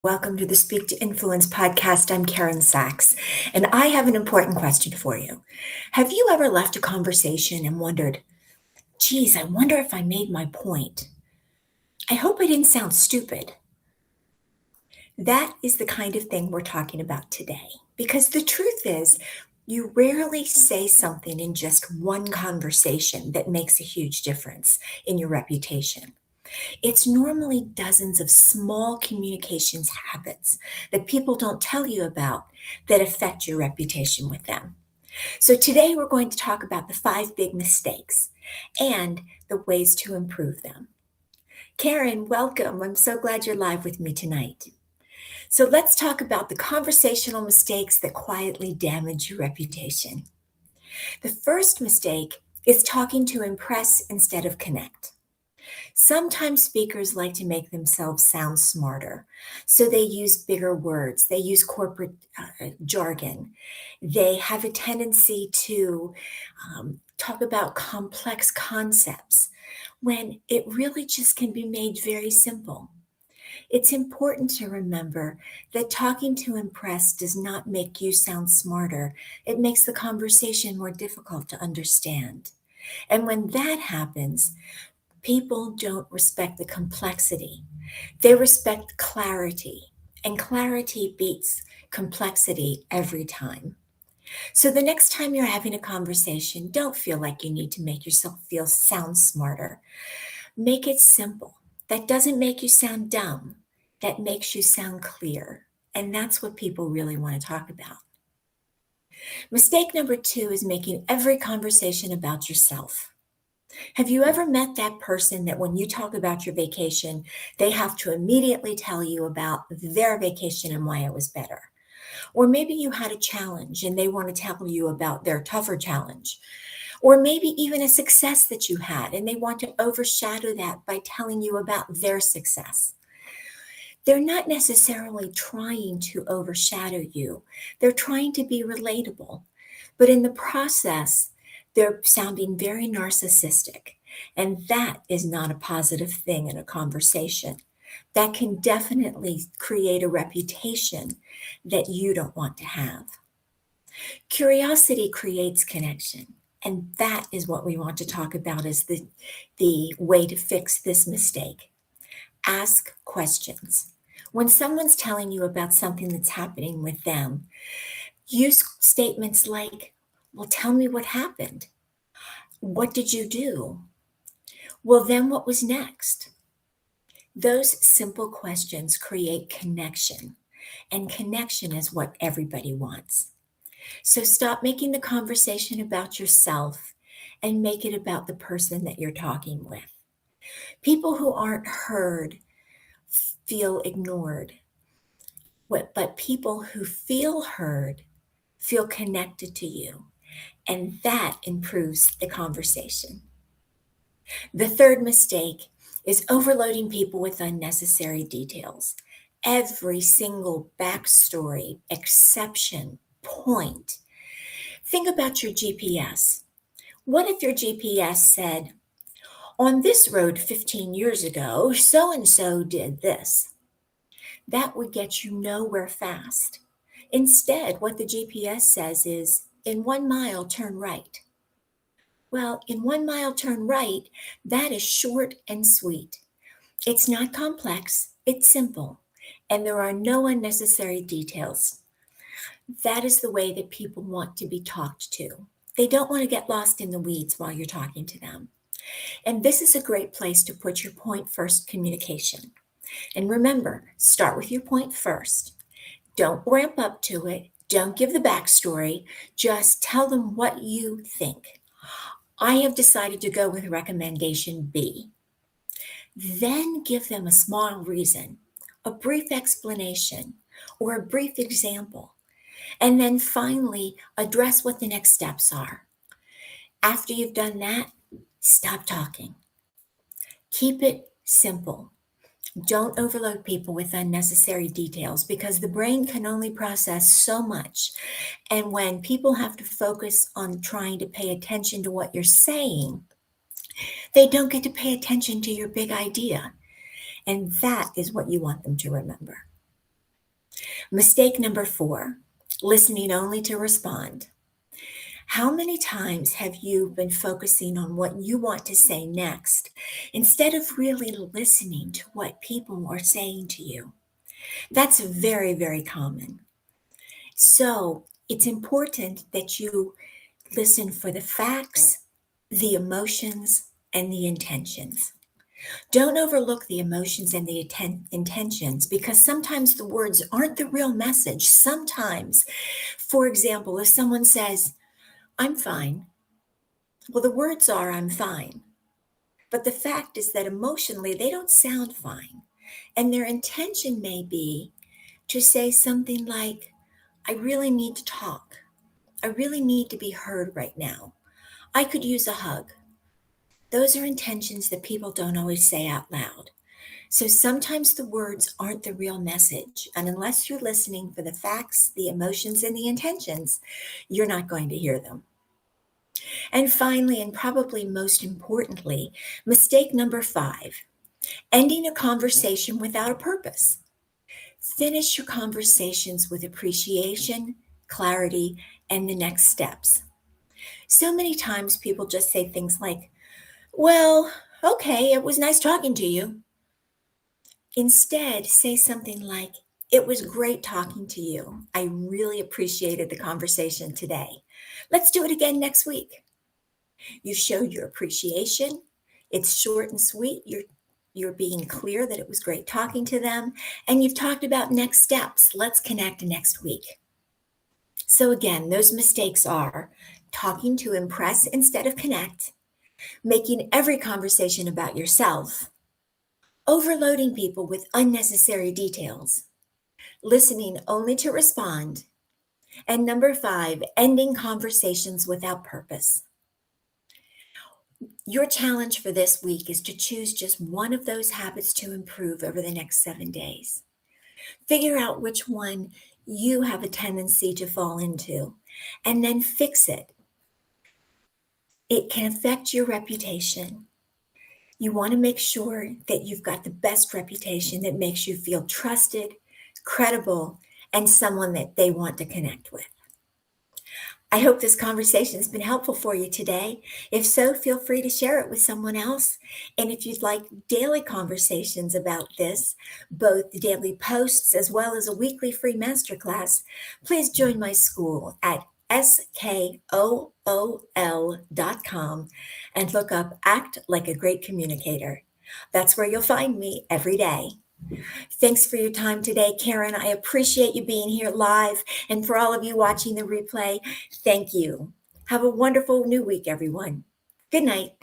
Welcome to the Speak to Influence podcast. I'm Karen Sachs, and I have an important question for you. Have you ever left a conversation and wondered, geez, I wonder if I made my point? I hope I didn't sound stupid. That is the kind of thing we're talking about today, because the truth is, you rarely say something in just one conversation that makes a huge difference in your reputation. It's normally dozens of small communications habits that people don't tell you about that affect your reputation with them. So today we're going to talk about the 5 big mistakes and the ways to improve them. Karen, welcome. I'm so glad you're live with me tonight. So let's talk about the conversational mistakes that quietly damage your reputation. The first mistake is talking to impress instead of connect. Sometimes speakers like to make themselves sound smarter. So they use bigger words, they use corporate jargon. They have a tendency to talk about complex concepts when it really just can be made very simple. It's important to remember that talking to impress does not make you sound smarter. It makes the conversation more difficult to understand. And when that happens, people don't respect the complexity. They respect clarity, and clarity beats complexity every time. So the next time you're having a conversation, don't feel like you need to make yourself sound smarter. Make it simple. That doesn't make you sound dumb. That makes you sound clear. And that's what people really want to talk about. Mistake number 2 is making every conversation about yourself. Have you ever met that person that when you talk about your vacation, they have to immediately tell you about their vacation and why it was better? Or maybe you had a challenge and they want to tell you about their tougher challenge. Or maybe even a success that you had and they want to overshadow that by telling you about their success. They're not necessarily trying to overshadow you. They're trying to be relatable. But in the process, they're sounding very narcissistic. And that is not a positive thing in a conversation. That can definitely create a reputation that you don't want to have. Curiosity creates connection. And that is what we want to talk about as the way to fix this mistake. Ask questions. When someone's telling you about something that's happening with them, use statements like, well, tell me what happened. What did you do? Well, then what was next? Those simple questions create connection, and connection is what everybody wants. So stop making the conversation about yourself and make it about the person that you're talking with. People who aren't heard feel ignored, but people who feel heard feel connected to you, and that improves the conversation. The third mistake is overloading people with unnecessary details. Every single backstory, exception, point. Think about your GPS. What if your GPS said, on this road 15 years ago, so and so did this? That would get you nowhere fast. Instead, what the GPS says is, in 1 mile, turn right. Well, in 1 mile, turn right, that is short and sweet. It's not complex, it's simple, and there are no unnecessary details. That is the way that people want to be talked to. They don't want to get lost in the weeds while you're talking to them. And this is a great place to put your point first communication. And remember, start with your point first. Don't ramp up to it. Don't give the backstory. Just tell them what you think. I have decided to go with recommendation B. Then give them a small reason, a brief explanation, or a brief example. And then finally, address what the next steps are. After you've done that, stop talking. Keep it simple. Don't overload people with unnecessary details because the brain can only process so much. And when people have to focus on trying to pay attention to what you're saying, they don't get to pay attention to your big idea. And that is what you want them to remember. Mistake number 4, listening only to respond. How many times have you been focusing on what you want to say next instead of really listening to what people are saying to you? That's very, very common. So it's important that you listen for the facts, the emotions, and the intentions. Don't overlook the emotions and the intentions because sometimes the words aren't the real message. Sometimes, for example, if someone says, I'm fine, well, the words are, I'm fine. But the fact is that emotionally, they don't sound fine. And their intention may be to say something like, I really need to talk. I really need to be heard right now. I could use a hug. Those are intentions that people don't always say out loud. So sometimes the words aren't the real message. And unless you're listening for the facts, the emotions, and the intentions, you're not going to hear them. And finally, and probably most importantly, mistake number 5, ending a conversation without a purpose. Finish your conversations with appreciation, clarity, and the next steps. So many times people just say things like, well, okay, it was nice talking to you. Instead, say something like, it was great talking to you. I really appreciated the conversation today. Let's do it again next week. You showed your appreciation. It's short and sweet. You're being clear that it was great talking to them. And you've talked about next steps. Let's connect next week. So again, those mistakes are talking to impress instead of connect, making every conversation about yourself, overloading people with unnecessary details, listening only to respond, and number 5, ending conversations without purpose. Your challenge for this week is to choose just one of those habits to improve over the next 7 days. Figure out which one you have a tendency to fall into, and then fix it. It can affect your reputation. You want to make sure that you've got the best reputation that makes you feel trusted, credible, and someone that they want to connect with. I hope this conversation has been helpful for you today. If so, feel free to share it with someone else. And if you'd like daily conversations about this, both daily posts as well as a weekly free masterclass, please join my school at skool.com and look up Act Like a Great Communicator. That's where you'll find me every day. Thanks for your time today, Karen. I appreciate you being here live. And for all of you watching the replay, thank you. Have a wonderful new week, everyone. Good night.